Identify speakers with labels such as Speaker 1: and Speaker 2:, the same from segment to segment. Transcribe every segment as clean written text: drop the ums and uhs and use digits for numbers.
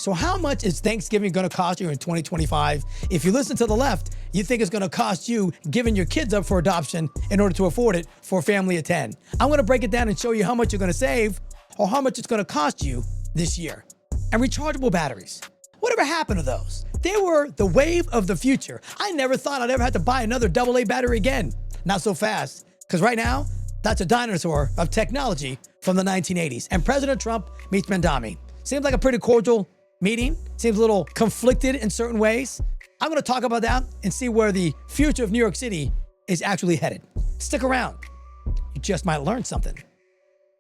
Speaker 1: So how much is Thanksgiving going to cost you in 2025? If you listen to the left, you think it's going to cost you giving your kids up for adoption in order to afford it for a family of 10. I'm going to break it down and show you how much you're going to save or how much it's going to cost you this year. And rechargeable batteries. Whatever happened to those? They were the wave of the future. I never thought I'd ever have to buy another AA battery again. Not so fast. Because right now, that's a dinosaur of technology from the 1980s. And President Trump meets Mamdani. Seems like a pretty cordial meeting. Seems a little conflicted in certain ways. I'm going to talk about that and see where the future of New York City is actually headed. Stick around. You just might learn something.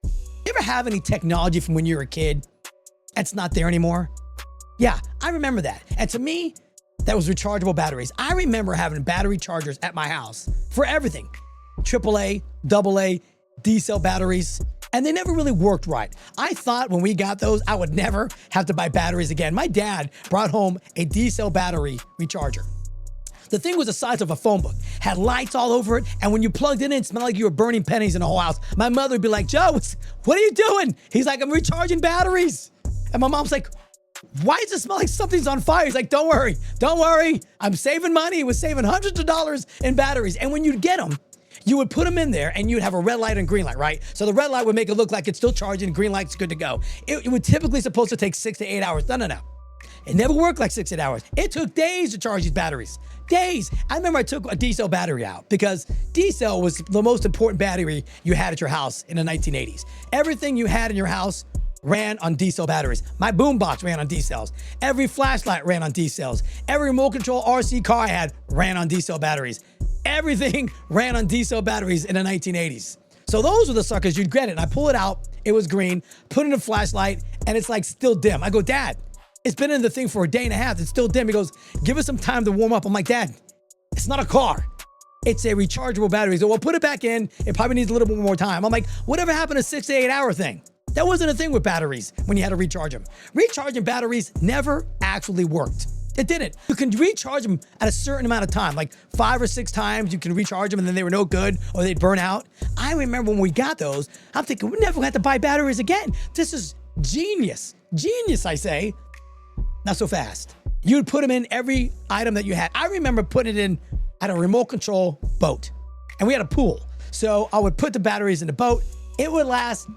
Speaker 1: You ever have any technology from when you were a kid that's not there anymore? Yeah, I remember that. And to me, that was rechargeable batteries. I remember having battery chargers at my house for everything. AAA, AA, D-cell batteries. And they never really worked right. I thought when we got those, I would never have to buy batteries again. My dad brought home a D-cell battery recharger. The thing was the size of a phone book, had lights all over it, and when you plugged it in, it smelled like you were burning pennies in the whole house. My mother would be like, Joe, what are you doing? He's like, I'm recharging batteries. And my mom's like, why does it smell like something's on fire? He's like, don't worry. I'm saving money. He was saving hundreds of dollars in batteries. And when you'd get them, you would put them in there and you'd have a red light and green light, right? So the red light would make it look like it's still charging, green light's good to go. It would typically supposed to take 6 to 8 hours. No. It never worked like 6 to 8 hours. It took days to charge these batteries. Days. I remember I took a D-cell battery out because D-cell was the most important battery you had at your house in the 1980s. Everything you had in your house ran on D-cell batteries. My boombox ran on D-cells. Every flashlight ran on D-cells. Every remote control RC car I had ran on D-cell batteries. Everything ran on D-cell batteries in the 1980s. So those were the suckers. You'd get it. And I pull it out. It was green. Put in a flashlight, and it's like still dim. I go, Dad, it's been in the thing for a day and a half. It's still dim. He goes, give us some time to warm up. I'm like, Dad, it's not a car. It's a rechargeable battery. So we'll put it back in. It probably needs a little bit more time. I'm like, whatever happened to 6 to 8 hour thing? That wasn't a thing with batteries when you had to recharge them. Recharging batteries never actually worked. It didn't. You can recharge them at a certain amount of time, like 5 or 6 times you can recharge them and then they were no good or they'd burn out. I remember when we got those, I'm thinking, we never have to buy batteries again. This is genius. Genius, I say. Not so fast. You'd put them in every item that you had. I remember putting it in at a remote control boat and we had a pool. So I would put the batteries in the boat. It would last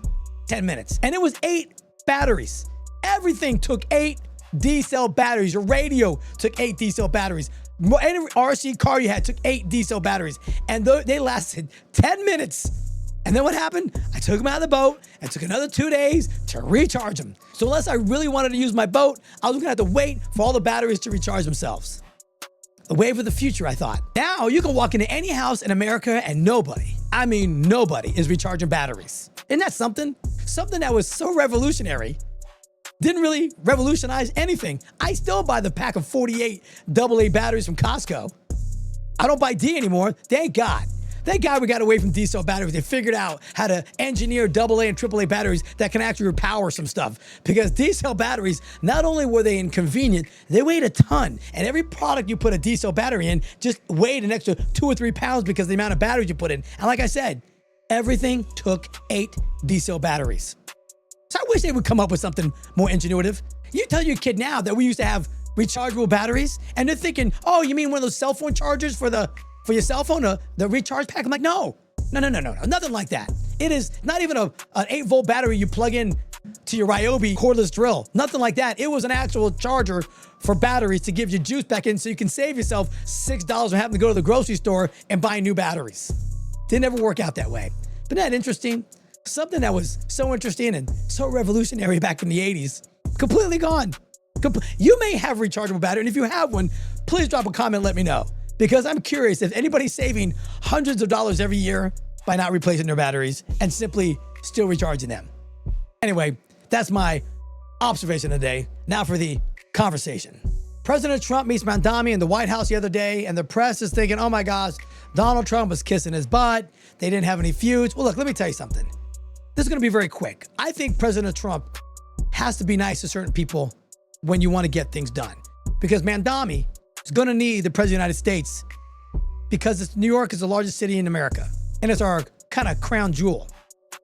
Speaker 1: 10 minutes. And it was 8 batteries. Everything took 8 D-cell batteries. Your radio took 8 D-cell batteries. Any RC car you had took 8 D-cell batteries. And they lasted 10 minutes. And then what happened? I took them out of the boat and took another 2 days to recharge them. So unless I really wanted to use my boat, I was gonna have to wait for all the batteries to recharge themselves. The wave of the future, I thought. Now you can walk into any house in America and nobody is recharging batteries. Isn't that something? Something that was so revolutionary, didn't really revolutionize anything. I still buy the pack of 48 AA batteries from Costco. I don't buy D anymore, thank God. Thank God we got away from D-cell batteries. They figured out how to engineer AA and AAA batteries that can actually repower some stuff. Because D-cell batteries, not only were they inconvenient, they weighed a ton. And every product you put a D-cell battery in just weighed an extra 2 or 3 pounds because of the amount of batteries you put in. And like I said, everything took 8 D-cell batteries. So I wish they would come up with something more ingenuitive. You tell your kid now that we used to have rechargeable batteries, and they're thinking, oh, you mean one of those cell phone chargers for your cell phone, the recharge pack? I'm like, no, nothing like that. It is not even an 8-volt battery you plug in to your Ryobi cordless drill. Nothing like that. It was an actual charger for batteries to give you juice back in so you can save yourself $6 from having to go to the grocery store and buy new batteries. Didn't ever work out that way. But isn't that interesting? Something that was so interesting and so revolutionary back in the 80s, completely gone. You may have a rechargeable battery, and if you have one, please drop a comment and let me know. Because I'm curious if anybody's saving hundreds of dollars every year by not replacing their batteries and simply still recharging them. Anyway, that's my observation today. Now for the conversation. President Trump meets Mamdani in the White House the other day, and the press is thinking, oh my gosh, Donald Trump was kissing his butt. They didn't have any feuds. Well, look, let me tell you something. This is going to be very quick. I think President Trump has to be nice to certain people when you want to get things done. Because Mamdani is going to need the President of the United States because New York is the largest city in America. And it's our kind of crown jewel.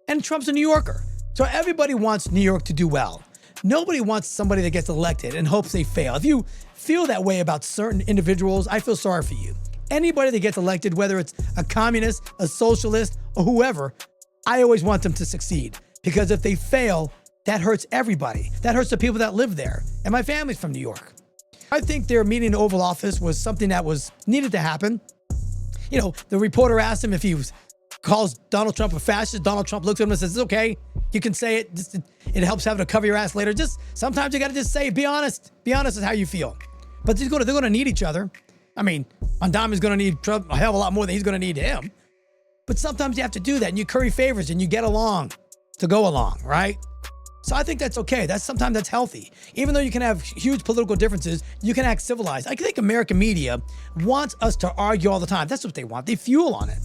Speaker 1: And Trump's a New Yorker. So everybody wants New York to do well. Nobody wants somebody that gets elected and hopes they fail. If you feel that way about certain individuals, I feel sorry for you. Anybody that gets elected, whether it's a communist, a socialist, or whoever, I always want them to succeed. Because if they fail, that hurts everybody. That hurts the people that live there. And my family's from New York. I think their meeting in the Oval Office was something that was needed to happen. You know, the reporter asked him if he calls Donald Trump a fascist. Donald Trump looks at him and says, it's okay. You can say it. It helps having to cover your ass later. Just sometimes you got to just say, be honest. Be honest with how you feel. But they're going to need each other. I mean, Mamdani's going to need Trump a hell of a lot more than he's going to need him. But sometimes you have to do that and you curry favors and you get along to go along, right? So I think that's okay. Sometimes that's healthy. Even though you can have huge political differences, you can act civilized. I think American media wants us to argue all the time. That's what they want. They fuel on it.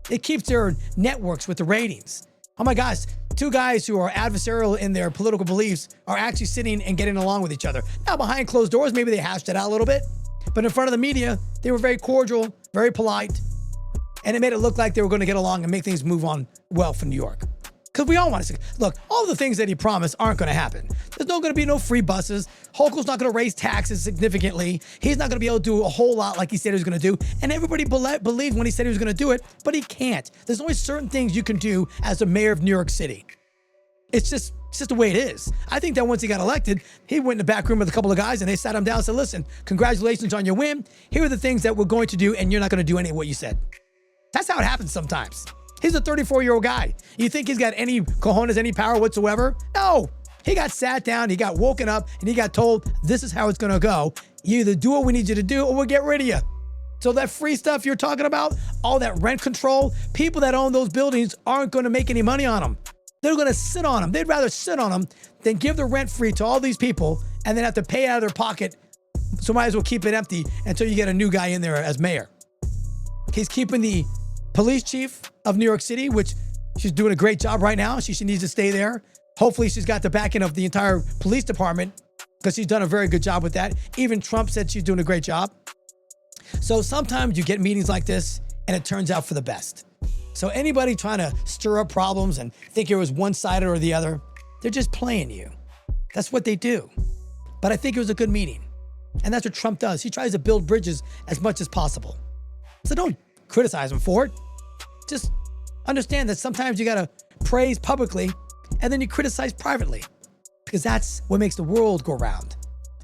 Speaker 1: It keeps their networks with the ratings. Oh my gosh, two guys who are adversarial in their political beliefs are actually sitting and getting along with each other. Now, behind closed doors, maybe they hashed it out a little bit. But in front of the media, they were very cordial, very polite. And it made it look like they were going to get along and make things move on well for New York. Because we all want to see, look, all the things that he promised aren't going to happen. There's not going to be no free buses. Hochul's not going to raise taxes significantly. He's not going to be able to do a whole lot like he said he was going to do. And everybody believed when he said he was going to do it, but he can't. There's only certain things you can do as the mayor of New York City. It's just the way it is. I think that once he got elected, he went in the back room with a couple of guys and they sat him down and said, listen, congratulations on your win. Here are the things that we're going to do, and you're not going to do any of what you said. That's how it happens sometimes. He's a 34-year-old guy. You think he's got any cojones, any power whatsoever? No. He got sat down, he got woken up, and he got told, this is how it's going to go. You either do what we need you to do or we'll get rid of you. So that free stuff you're talking about, all that rent control, people that own those buildings aren't going to make any money on them. They're going to sit on them. They'd rather sit on them than give the rent free to all these people and then have to pay out of their pocket. So might as well keep it empty until you get a new guy in there as mayor. He's keeping the police chief of New York City, which she's doing a great job right now. She needs to stay there. Hopefully she's got the backing of the entire police department because she's done a very good job with that. Even Trump said she's doing a great job. So sometimes you get meetings like this and it turns out for the best. So anybody trying to stir up problems and think it was one-sided or the other, they're just playing you. That's what they do. But I think it was a good meeting. And that's what Trump does. He tries to build bridges as much as possible. So don't criticize him for it. Just understand that sometimes you got to praise publicly and then you criticize privately because that's what makes the world go round.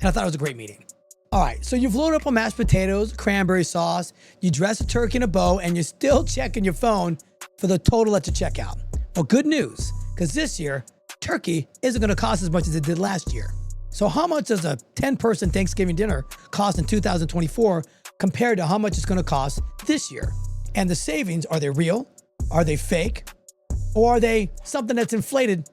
Speaker 1: And I thought it was a great meeting. All right, so you've loaded up on mashed potatoes, cranberry sauce, you dress a turkey in a bow, and you're still checking your phone for the total at the checkout. Well, good news, because this year, turkey isn't going to cost as much as it did last year. So how much does a 10-person Thanksgiving dinner cost in 2024 compared to how much it's going to cost this year? And the savings, are they real? Are they fake? Or are they something that's inflated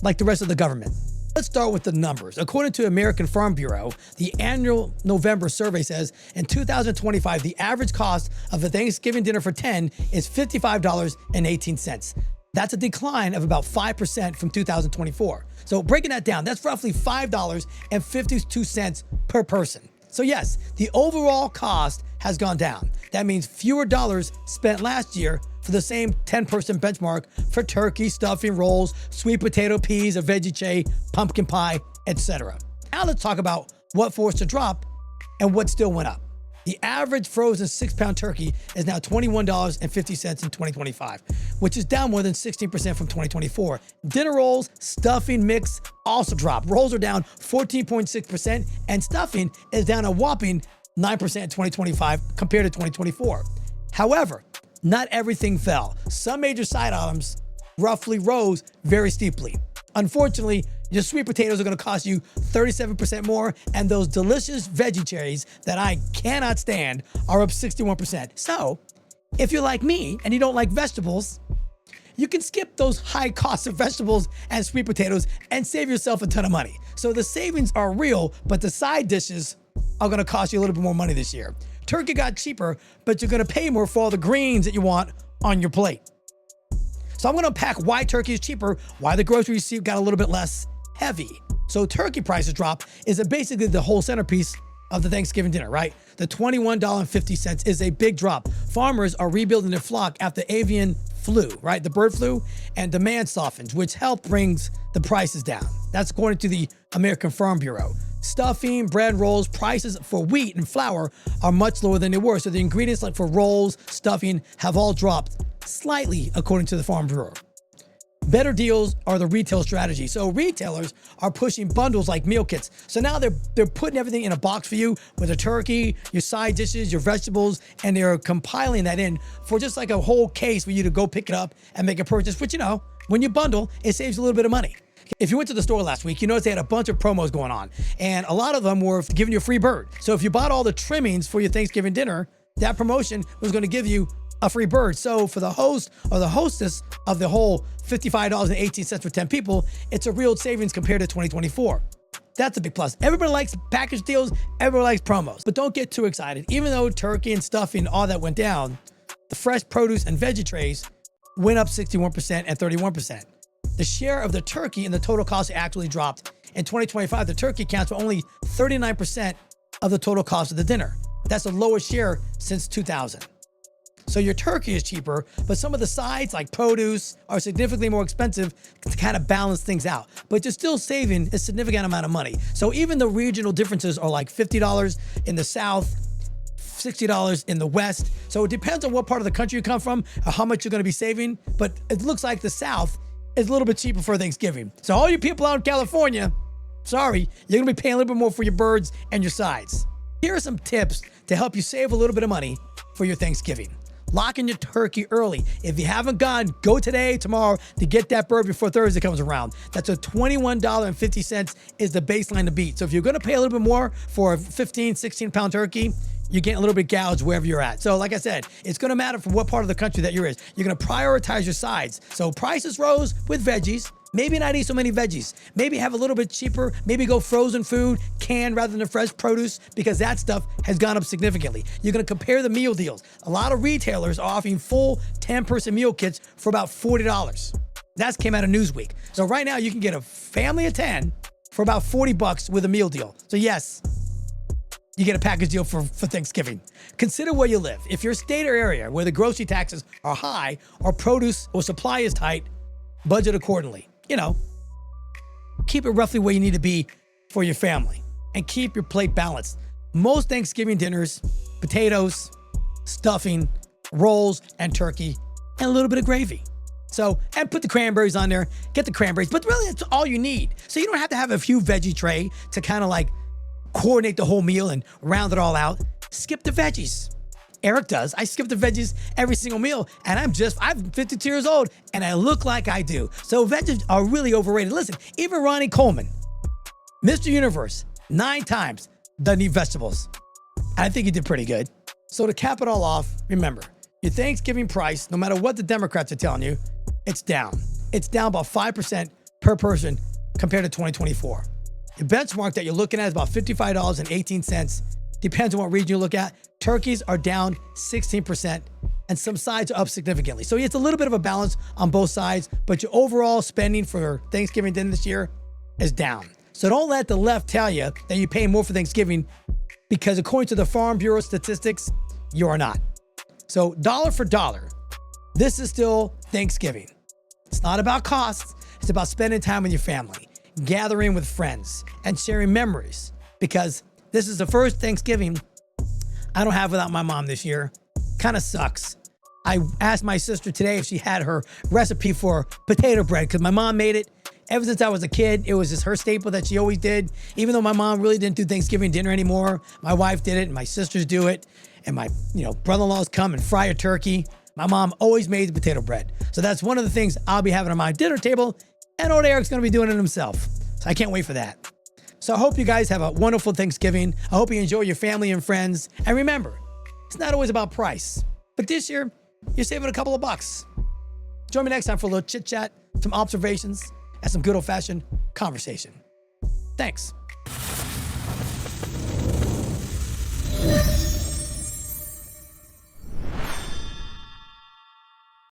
Speaker 1: like the rest of the government? Let's start with the numbers. According to American Farm Bureau, the annual November survey says in 2025, the average cost of a Thanksgiving dinner for 10 is $55.18. That's a decline of about 5% from 2024. So breaking that down, that's roughly $5.52 per person. So yes, the overall cost has gone down. That means fewer dollars spent last year for the same 10-person benchmark for turkey, stuffing, rolls, sweet potato, peas, a veggie tray, pumpkin pie, etc. Now let's talk about what forced a drop and what still went up. The average frozen 6-pound turkey is now $21.50 in 2025, which is down more than 16% from 2024. Dinner rolls, stuffing mix also dropped. Rolls are down 14.6% and stuffing is down a whopping 9% in 2025 compared to 2024. However, not everything fell. Some major side items roughly rose very steeply. Unfortunately, your sweet potatoes are going to cost you 37% more, and those delicious veggie cherries that I cannot stand are up 61%. So, if you're like me and you don't like vegetables, you can skip those high costs of vegetables and sweet potatoes and save yourself a ton of money. So the savings are real, but the side dishes are going to cost you a little bit more money this year. Turkey got cheaper, but you're going to pay more for all the greens that you want on your plate. So I'm going to unpack why turkey is cheaper, why the grocery receipt got a little bit less heavy. So turkey prices drop is basically the whole centerpiece of the Thanksgiving dinner, right? The $21.50 is a big drop. Farmers are rebuilding their flock after avian flu, right? The bird flu, and demand softens, which help brings the prices down. That's according to the American Farm Bureau. Stuffing, bread rolls, prices for wheat and flour are much lower than they were. So the ingredients like for rolls, stuffing have all dropped slightly according to the Farm Bureau. Better deals are the retail strategy. So retailers are pushing bundles like meal kits. So now they're putting everything in a box for you with a turkey, your side dishes, your vegetables, and they're compiling that in for just like a whole case for you to go pick it up and make a purchase, which, you know, when you bundle, it saves a little bit of money. If you went to the store last week, you noticed they had a bunch of promos going on, and a lot of them were giving you a free bird. So if you bought all the trimmings for your Thanksgiving dinner, that promotion was going to give you a free bird. So for the host or the hostess of the whole $55.18 for 10 people, it's a real savings compared to 2024. That's a big plus. Everybody likes package deals. Everybody likes promos. But don't get too excited. Even though turkey and stuffing, all that went down, the fresh produce and veggie trays went up 61% and 31%. The share of the turkey in the total cost actually dropped. In 2025, the turkey accounts for only 39% of the total cost of the dinner. That's the lowest share since 2000. So your turkey is cheaper, but some of the sides like produce are significantly more expensive to kind of balance things out. But you're still saving a significant amount of money. So even the regional differences are like $50 in the South, $60 in the West. So it depends on what part of the country you come from or how much you're going to be saving. But it looks like the South is a little bit cheaper for Thanksgiving. So all you people out in California, sorry, you're going to be paying a little bit more for your birds and your sides. Here are some tips to help you save a little bit of money for your Thanksgiving. Lock in your turkey early. If you haven't gone, go today, tomorrow to get that bird before Thursday comes around. That's a $21.50 is the baseline to beat. So if you're going to pay a little bit more for a 15, 16 pound turkey, you're getting a little bit gouged wherever you're at. So like I said, it's going to matter from what part of the country that you're in. You're going to prioritize your sides. So prices rose with veggies. Maybe not eat so many veggies. Maybe have a little bit cheaper. Maybe go frozen food, canned rather than fresh produce, because that stuff has gone up significantly. You're going to compare the meal deals. A lot of retailers are offering full 10-person meal kits for about $40. That came out of Newsweek. So right now you can get a family of 10 for about $40 with a meal deal. So yes, you get a package deal for Thanksgiving. Consider where you live. If your state or area where the grocery taxes are high or produce or supply is tight, budget accordingly. You know, keep it roughly where you need to be for your family and keep your plate balanced. Most Thanksgiving dinners, potatoes, stuffing, rolls, and turkey, and a little bit of gravy. So, and put the cranberries on there, get the cranberries, but really that's all you need. So you don't have to have a few veggie tray to kind of like coordinate the whole meal and round it all out. Skip the veggies. Eric does. I skip the veggies every single meal, and I'm 52 years old, and I look like I do. So veggies are really overrated. Listen, even Ronnie Coleman, Mr. Universe, 9 times doesn't eat vegetables. I think he did pretty good. So to cap it all off, remember, your Thanksgiving price, no matter what the Democrats are telling you, it's down. It's down about 5% per person compared to 2024. The benchmark that you're looking at is about $55.18. Depends on what region you look at. Turkeys are down 16%, and some sides are up significantly. So it's a little bit of a balance on both sides, but your overall spending for Thanksgiving dinner this year is down. So don't let the left tell you that you're paying more for Thanksgiving, because according to the Farm Bureau statistics, you are not. So dollar for dollar, this is still Thanksgiving. It's not about costs. It's about spending time with your family, gathering with friends, and sharing memories, because this is the first Thanksgiving I don't have without my mom this year. Kind of sucks. I asked my sister today if she had her recipe for potato bread, because my mom made it. Ever since I was a kid, it was just her staple that she always did. Even though my mom really didn't do Thanksgiving dinner anymore, my wife did it, and my sisters do it, and my brother-in-laws come and fry a turkey. My mom always made the potato bread. So that's one of the things I'll be having on my dinner table, and old Eric's going to be doing it himself. So I can't wait for that. So I hope you guys have a wonderful Thanksgiving. I hope you enjoy your family and friends. And remember, it's not always about price, but this year, you're saving a couple of bucks. Join me next time for a little chit chat, some observations, and some good old-fashioned conversation. Thanks.